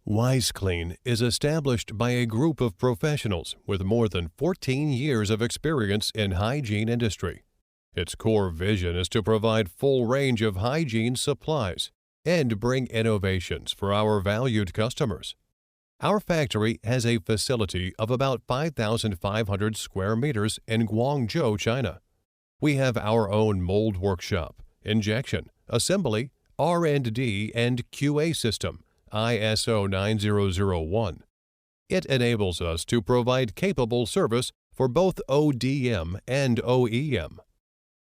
Wisekleen is established by a group of professionals with more than 14 years of experience in hygiene industry. Its core vision is to provide full range of hygiene supplies and bring innovations for our valued customers. Our factory has a facility of about 5,500 square meters in Guangzhou, China. We have our own mold workshop, injection, assembly, R&D and QA system, ISO 9001. It enables us to provide capable service for both ODM and OEM.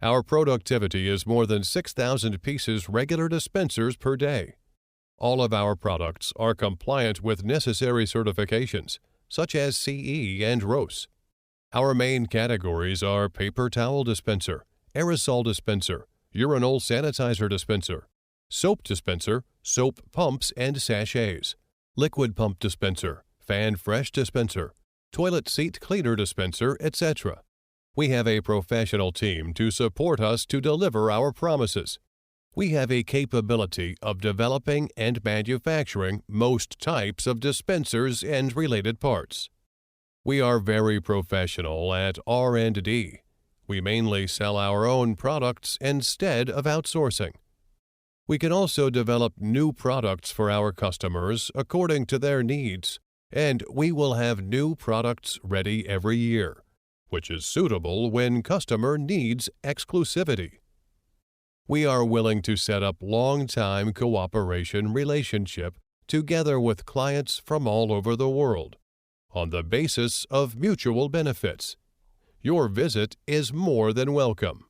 Our productivity is more than 6,000 pieces regular dispensers per day. All of our products are compliant with necessary certifications, such as CE and RoHS. Our main categories are paper towel dispenser, aerosol dispenser, urinal sanitizer dispenser, soap dispenser, soap pumps and sachets, liquid pump dispenser, fan fresh dispenser, toilet seat cleaner dispenser, etc. We have a professional team to support us to deliver our promises. We have a capability of developing and manufacturing most types of dispensers and related parts. We are very professional at R&D. We mainly sell our own products instead of outsourcing. We can also develop new products for our customers according to their needs, and we will have new products ready every year, which is suitable when customer needs exclusivity. We are willing to set up long-time cooperation relationship together with clients from all over the world on the basis of mutual benefits. Your visit is more than welcome.